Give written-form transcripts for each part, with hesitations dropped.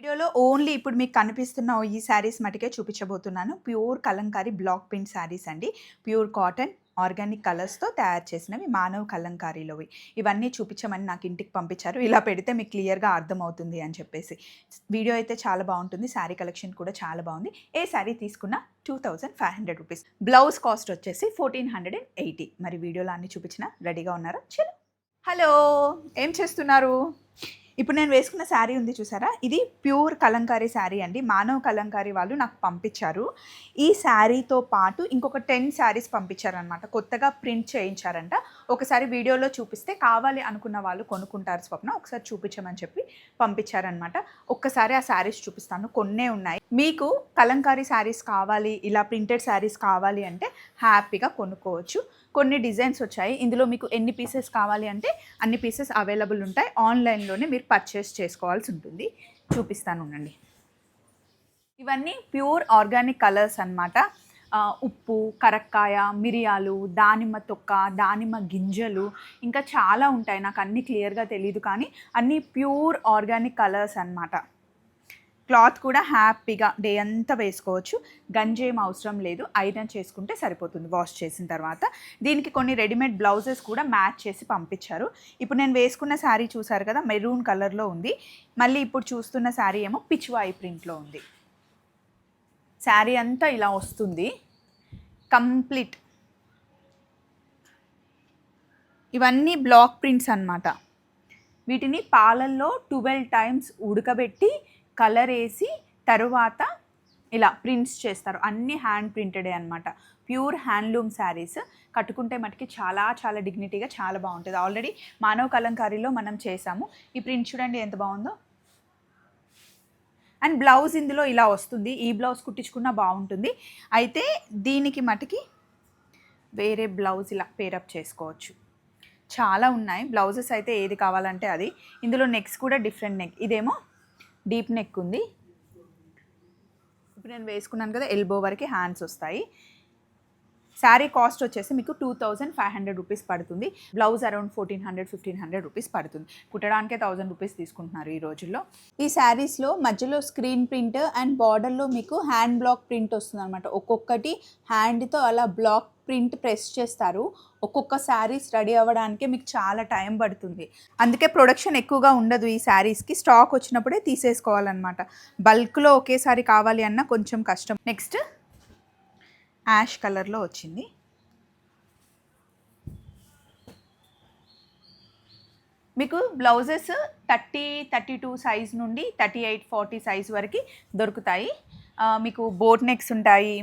వీడియోలో ఓన్లీ ఇప్పుడు మీకు కనిపిస్తున్న ఈ శారీస్ మటుకే చూపించబోతున్నాను. Pure Kalamkari block print saris అండి. ప్యూర్ కాటన్ ఆర్గానిక్ కలర్స్‌తో తయారు చేసినవి మానవ్ కలంకారీలోవి. ఇవన్నీ చూపించమని నాకు ఇంటికి పంపించారు. ఇలా పెడితే మీకు క్లియర్‌గా అర్థమవుతుంది అని చెప్పేసి. వీడియో అయితే చాలా బావుంటుంది. శారీ కలెక్షన్ కూడా చాలా బావుంది. ఏ శారీ తీసుకున్నా రూ. 2500. బ్లౌజ్ కాస్ట్ వచ్చేసి 1480. మరి వీడియోలో అన్ని చూపించినా రెడీగా ఉన్నారా? చలో! హలో! ఏం చేస్తున్నారు? ఇప్పుడు నేను వేసుకున్న శారీ ఉంది చూసారా? ఇది ప్యూర్ కలంకారీ శారీ అండి. మానవ్ కలంకారీ వాళ్ళు నాకు పంపించారు. ఈ శారీతో పాటు ఇంకొక 10 శారీస్ పంపించారనమాట. కొత్తగా ప్రింట్ చేయించారంట. ఒకసారి వీడియోలో చూపిస్తే కావాలి అనుకున్న వాళ్ళు కొనుక్కుంటారు స్వప్న. ఒకసారి చూపించమని చెప్పి పంపించారనమాట. ఒక్కసారి ఆ శారీస్ చూపిస్తాను. కొన్నే ఉన్నాయి. మీకు కలంకారీ శారీస్ కావాలి, ఇలా ప్రింటెడ్ శారీస్ కావాలి అంటే హ్యాపీగా కొనుక్కోవచ్చు. కొన్ని డిజైన్స్ వచ్చాయి. ఇందులో మీకు ఎన్ని పీసెస్ కావాలి అంటే అన్ని పీసెస్ అవైలబుల్ ఉంటాయి. ఆన్లైన్‌లోనే మీరు పర్చేస్ చేసుకోవాల్సి ఉంటుంది. చూపిస్తాను ఉండండి. ఇవన్నీ ప్యూర్ ఆర్గానిక్ కలర్స్ అన్నమాట. ఉప్పు, కరక్కాయ, మిరియాలు, దానిమ్మ తొక్క, దానిమ్మ గింజలు ఇంకా చాలా ఉంటాయి. నాకు అన్నీ క్లియర్‌గా తెలీదు కానీ అన్నీ ప్యూర్ ఆర్గానిక్ కలర్స్ అన్నమాట. క్లాత్ కూడా హ్యాపీగా డే అంతా వేసుకోవచ్చు. గంజేం అవసరం లేదు. ఐరన్ చేసుకుంటే సరిపోతుంది వాష్ చేసిన తర్వాత. దీనికి కొన్ని రెడీమేడ్ బ్లౌజెస్ కూడా మ్యాచ్ చేసి పంపించారు. ఇప్పుడు నేను వేసుకున్న శారీ చూసారు కదా, మెరూన్ కలర్లో ఉంది. మళ్ళీ ఇప్పుడు చూస్తున్న శారీ ఏమో పిచ్వాయి ప్రింట్లో ఉంది. శారీ అంతా ఇలా వస్తుంది కంప్లీట్. ఇవన్నీ బ్లాక్ ప్రింట్స్ అన్నమాట. వీటిని పాలల్లో 12 టైమ్స్ ఉడకబెట్టి కలర్ వేసి తరువాత ఇలా ప్రింట్స్ చేస్తారు. అన్నీ హ్యాండ్ ప్రింటెడే అనమాట. Pure handloom saris. కట్టుకుంటే మటుకి చాలా చాలా డిగ్నిటీగా చాలా బాగుంటుంది. ఆల్రెడీ మానవ్ కలంకారీలో మనం చేసాము. ఈ ప్రింట్ చూడండి ఎంత బాగుందో. అండ్ బ్లౌజ్ ఇందులో ఇలా వస్తుంది. ఈ బ్లౌజ్ కుట్టించుకున్నా బాగుంటుంది. అయితే దీనికి మటుకి వేరే బ్లౌజ్ ఇలా పేరప్ చేసుకోవచ్చు. చాలా ఉన్నాయి బ్లౌజెస్. అయితే ఏది కావాలంటే అది. ఇందులో నెక్స్ కూడా డిఫరెంట్ నెక్. ఇదేమో డీప్ నెక్ ఉంది. ఇప్పుడు నేను వేసుకున్నాను కదా, ఎల్బో వరకు హ్యాండ్స్ వస్తాయి. శారీ కాస్ట్ వచ్చేసి మీకు 2500 రూపీస్ పడుతుంది. బ్లౌజ్ అరౌండ్ 1400-1500 రూపీస్ పడుతుంది. కుట్టడానికే 1000 రూపీస్ తీసుకుంటున్నారు ఈ రోజుల్లో. ఈ శారీస్లో మధ్యలో స్క్రీన్ ప్రింట్ అండ్ బార్డర్లో మీకు హ్యాండ్ బ్లాక్ ప్రింట్ వస్తుంది అనమాట. ఒక్కొక్కటి హ్యాండ్తో అలా బ్లాక్ ప్రింట్ ప్రెస్ చేస్తారు. ఒక్కొక్క శారీస్ రెడీ అవ్వడానికే మీకు చాలా టైం పడుతుంది. అందుకే ప్రొడక్షన్ ఎక్కువగా ఉండదు ఈ శారీస్కి. స్టాక్ వచ్చినప్పుడే తీసేసుకోవాలన్నమాట. బల్క్లో ఒకేసారి కావాలి అన్న కొంచెం కష్టం. నెక్స్ట్ యాష్ కలర్లో వచ్చింది. మీకు బ్లౌజెస్ 30-32 సైజ్ నుండి 38-40 సైజ్ వరకు దొరుకుతాయి. మీకు బోట్ నెక్స్ ఉంటాయి,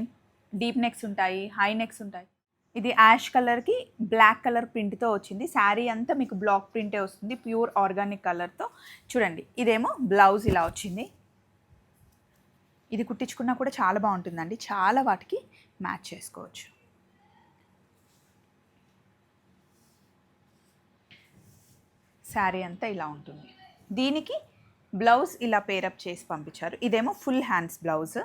డీప్ నెక్స్ ఉంటాయి, హై నెక్స్ ఉంటాయి. ఇది యాష్ కలర్కి బ్లాక్ కలర్ ప్రింట్తో వచ్చింది. శారీ అంతా మీకు బ్లాక్ ప్రింటే వస్తుంది ప్యూర్ ఆర్గానిక్ కలర్తో. చూడండి, ఇదేమో బ్లౌజ్ ఇలా వచ్చింది. ఇది కుట్టించుకున్నా కూడా చాలా బాగుంటుందండి. చాలా వాటికి మ్యాచ్ చేసుకోవచ్చు. శారీ అంతా ఇలా ఉంటుంది. దీనికి బ్లౌజ్ ఇలా పేరప్ చేసి పంపించారు. ఇదేమో ఫుల్ హ్యాండ్స్ బ్లౌజ్.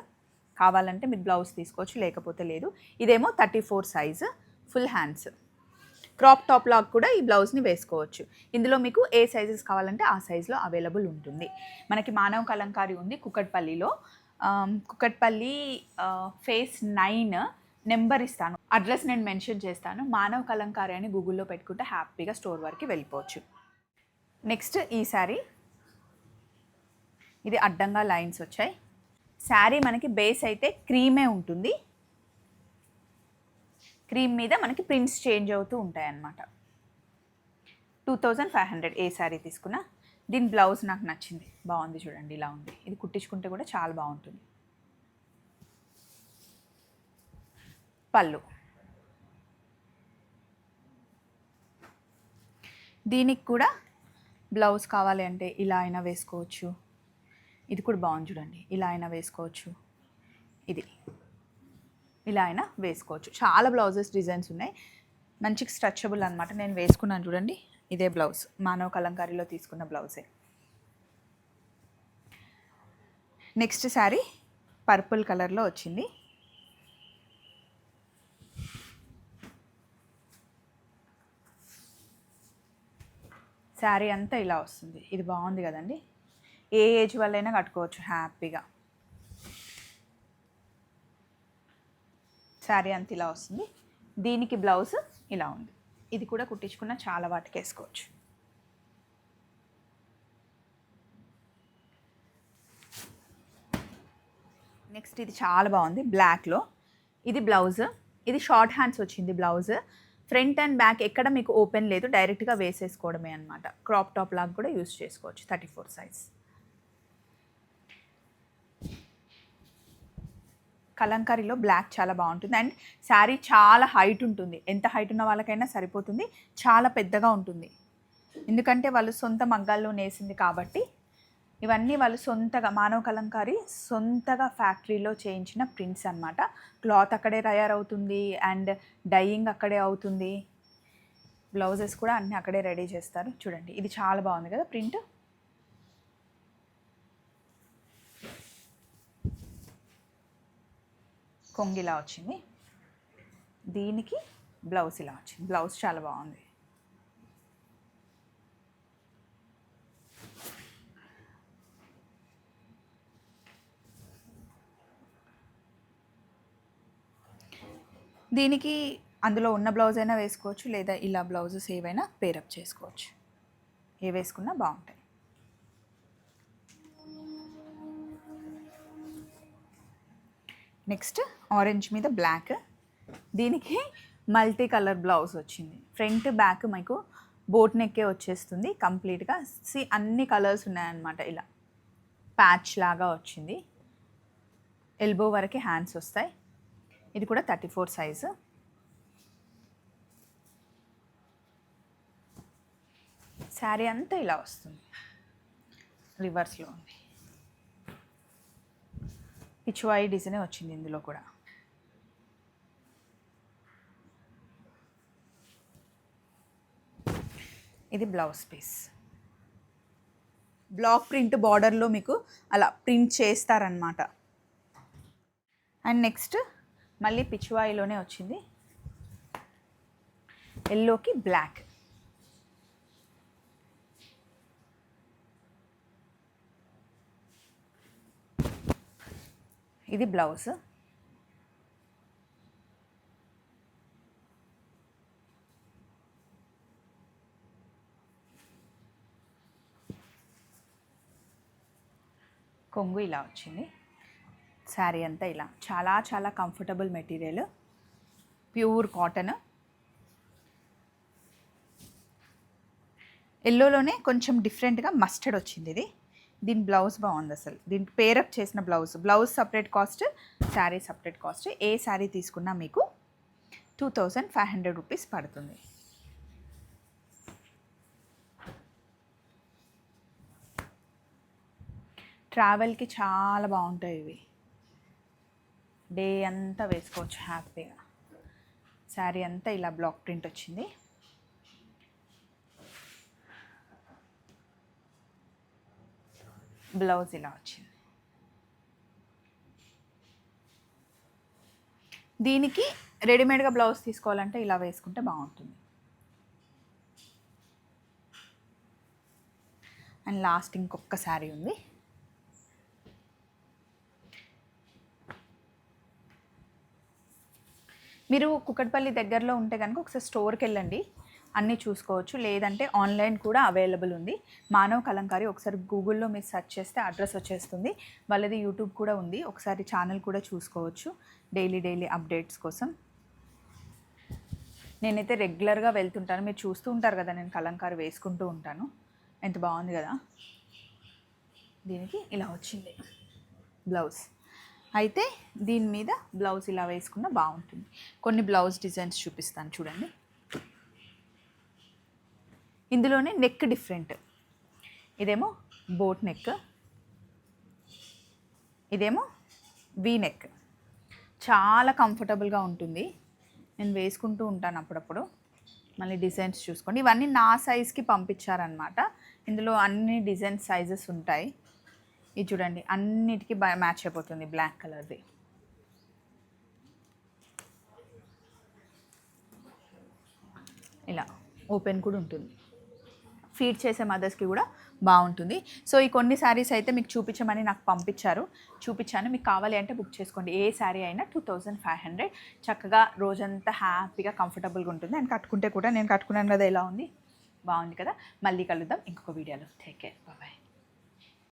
కావాలంటే మీరు బ్లౌజ్ తీసుకోవచ్చు, లేకపోతే లేదు. ఇదేమో 34 size full hands. Crop top లాగా కూడా ఈ బ్లౌజ్ని వేసుకోవచ్చు. ఇందులో మీకు ఏ సైజెస్ కావాలంటే ఆ సైజులో అవైలబుల్ ఉంటుంది. మనకి మానవ్ కలంకారీ ఉంది కుకట్పల్లిలో. కుకట్పల్లి ఫేస్ 9 నెంబర్ ఇస్తాను. అడ్రస్ నేను మెన్షన్ చేస్తాను. మానవ్ కలంకారీ అని గూగుల్లో పెట్టుకుంటే హ్యాపీగా స్టోర్ వరకు వెళ్ళిపోవచ్చు. నెక్స్ట్ ఈ శారీ. ఇది అడ్డంగా లైన్స్ వచ్చాయి. శారీ మనకి బేస్ అయితే క్రీమే ఉంటుంది. క్రీమ్ మీద మనకి ప్రింట్స్ చేంజ్ అవుతూ ఉంటాయి అన్నమాట. 2500 ఏ శారీ తీసుకున్నా. దీని బ్లౌజ్ నాకు నచ్చింది, బాగుంది. చూడండి ఇలా ఉంది. ఇది కుట్టించుకుంటే కూడా చాలా బాగుంటుంది. పళ్ళు. దీనికి కూడా బ్లౌజ్ కావాలి అంటే ఇలా అయినా వేసుకోవచ్చు. ఇది కూడా బాగుంది చూడండి, ఇలా అయినా వేసుకోవచ్చు. ఇది ఇలా అయినా వేసుకోవచ్చు. చాలా బ్లౌజెస్ డిజైన్స్ ఉన్నాయి. మంచి స్ట్రెచబుల్ అనమాట. నేను వేసుకున్నాను చూడండి, ఇదే బ్లౌజ్. మానవ్ కలంకారీలో తీసుకున్న బ్లౌజే. నెక్స్ట్ శారీ పర్పుల్ కలర్లో వచ్చింది. శారీ అంతా ఇలా వస్తుంది. ఇది బాగుంది కదండి. ఏ ఏజ్ వాళ్ళైనా కట్టుకోవచ్చు హ్యాపీగా. శారీ అంత ఇలా వస్తుంది. దీనికి బ్లౌజ్ ఇలా ఉంది. ఇది కూడా కుట్టించుకున్న చాలా వాటికి వేసుకోవచ్చు. నెక్స్ట్ ఇది చాలా బాగుంది బ్లాక్లో. ఇది బ్లౌజ్. ఇది షార్ట్ హ్యాండ్స్ వచ్చింది బ్లౌజ్. ఫ్రంట్ అండ్ బ్యాక్ ఎక్కడ మీకు ఓపెన్ లేదు, డైరెక్ట్గా వేసేసుకోవడమే అనమాట. క్రాప్ టాప్ లాగా కూడా యూస్ చేసుకోవచ్చు. 34 సైజ్. కలంకారీలో బ్లాక్ చాలా బాగుంటుంది. అండ్ శారీ చాలా హైట్ ఉంటుంది. ఎంత హైట్ ఉన్న వాళ్ళకైనా సరిపోతుంది. చాలా పెద్దగా ఉంటుంది, ఎందుకంటే వాళ్ళు సొంత మగ్గాల్లో నేసింది కాబట్టి. ఇవన్నీ వాళ్ళు సొంతగా, మానవ కలంకారీ సొంతగా ఫ్యాక్టరీలో చేయించిన ప్రింట్స్ అనమాట. క్లాత్ అక్కడే తయారవుతుంది అండ్ డైయింగ్ అక్కడే అవుతుంది. బ్లౌజెస్ కూడా అన్నీ అక్కడే రెడీ చేస్తారు. చూడండి, ఇది చాలా బాగుంది కదా ప్రింట్. కొంగు ఇలా వచ్చింది. దీనికి బ్లౌజ్ ఇలా వచ్చింది. బ్లౌజ్ చాలా బాగుంది. దీనికి అందులో ఉన్న బ్లౌజ్ అయినా వేసుకోవచ్చు, లేదా ఇలా బ్లౌజెస్ ఏవైనా పేరప్ చేసుకోవచ్చు. ఏ వేసుకున్నా బాగుంటాయి. నెక్స్ట్ ఆరెంజ్ మీద బ్లాక్. దీనికి మల్టీ కలర్ బ్లౌజ్ వచ్చింది. ఫ్రంట్ బ్యాక్ మీకు బోట్ నెక్కే వచ్చేస్తుంది కంప్లీట్గా. అన్ని కలర్స్ ఉన్నాయన్నమాట. ఇలా ప్యాచ్ లాగా వచ్చింది. ఎల్బో వరకు హ్యాండ్స్ వస్తాయి. ఇది కూడా 34 సైజు. శారీ అంతా ఇలా వస్తుంది. రివర్స్లో ఉంది. పిచ్వాయి డిజైన్ వచ్చింది ఇందులో కూడా. ఇది బ్లౌజ్ పీస్. బ్లాక్ ప్రింట్ బార్డర్లో మీకు అలా ప్రింట్ చేస్తారనమాట. అండ్ నెక్స్ట్ మళ్ళీ పిచ్వాయిలోనే వచ్చింది. ఎల్లోకి బ్లాక్. ఇది బ్లౌజ్. కొంగు ఇలా వచ్చింది. శారీ అంతా ఇలా చాలా చాలా కంఫర్టబుల్ మెటీరియల్, ప్యూర్ కాటన్. ఎల్లోలోనే కొంచెం డిఫరెంట్గా మస్టర్డ్ వచ్చింది ఇది. దీని బ్లౌజ్ బాగుంది అసలు. దీనికి పేరప్ చేసిన blouse separate cost, sari separate cost. ఏ శారీ తీసుకున్నా మీకు 2500 రూపీస్ పడుతుంది. ట్రావెల్కి చాలా బాగుంటాయి ఇవి. డే అంతా వేసుకోవచ్చు హ్యాపీగా. శారీ అంతా ఇలా బ్లాక్ ప్రింట్ వచ్చింది. బ్లౌజ్ ఇలా వచ్చింది. దీనికి రెడీమేడ్గా బ్లౌజ్ తీసుకోవాలంటే ఇలా వేసుకుంటే బాగుంటుంది. అండ్ లాస్ట్ ఇంకొక శారీ ఉంది. మీరు కుకట్పల్లి దగ్గరలో ఉంటే కనుక ఒకసారి స్టోర్కి వెళ్ళండి, అన్నీ చూసుకోవచ్చు. లేదంటే ఆన్లైన్ కూడా అవైలబుల్ ఉంది. మానవ కలంకారీ ఒకసారి గూగుల్లో మీరు సెర్చ్ చేస్తే అడ్రస్ వచ్చేస్తుంది. వాళ్ళది యూట్యూబ్ కూడా ఉంది, ఒకసారి ఛానల్ కూడా చూసుకోవచ్చు డైలీ అప్డేట్స్ కోసం. నేనైతే రెగ్యులర్గా వెళ్తుంటాను, మీరు చూస్తూ ఉంటారు కదా, నేను కలంకారీ వేసుకుంటూ ఉంటాను. ఎంత బాగుంది కదా. దీనికి ఇలా వచ్చింది బ్లౌజ్. అయితే దీని మీద బ్లౌజ్ ఇలా వేసుకున్న బాగుంటుంది. కొన్ని బ్లౌజ్ డిజైన్స్ చూపిస్తాను చూడండి. ఇందులోనే నెక్ డిఫరెంట్. ఇదేమో బోట్ నెక్, ఇదేమో వీ నెక్. చాలా కంఫర్టబుల్గా ఉంటుంది. నేను వేసుకుంటూ ఉంటాను అప్పుడప్పుడు. మళ్ళీ డిజైన్స్ చూసుకోండి. ఇవన్నీ నా సైజ్కి పంపించారనమాట. ఇందులో అన్ని డిజైన్ సైజెస్ ఉంటాయి. ఇది చూడండి, అన్నిటికీ మ్యాచ్ అయిపోతుంది. బ్లాక్ కలర్ది. ఇలా ఓపెన్ కూడా ఉంటుంది. ఫీడ్ చేసే మదర్స్కి కూడా బాగుంటుంది. సో ఈ కొన్ని శారీస్ అయితే మీకు చూపించమని నాకు చూపించాను. మీకు కావాలి అంటే బుక్ చేసుకోండి. ఏ శారీ అయినా 2500. చక్కగా రోజంతా హ్యాపీగా కంఫర్టబుల్గా ఉంటుంది. అండ్ కట్టుకుంటే కూడా నేను కట్టుకున్నాను కదా, ఎలా ఉంది, బాగుంది కదా. మళ్ళీ కలుద్దాం ఇంకొక వీడియోలో. Take care, bye.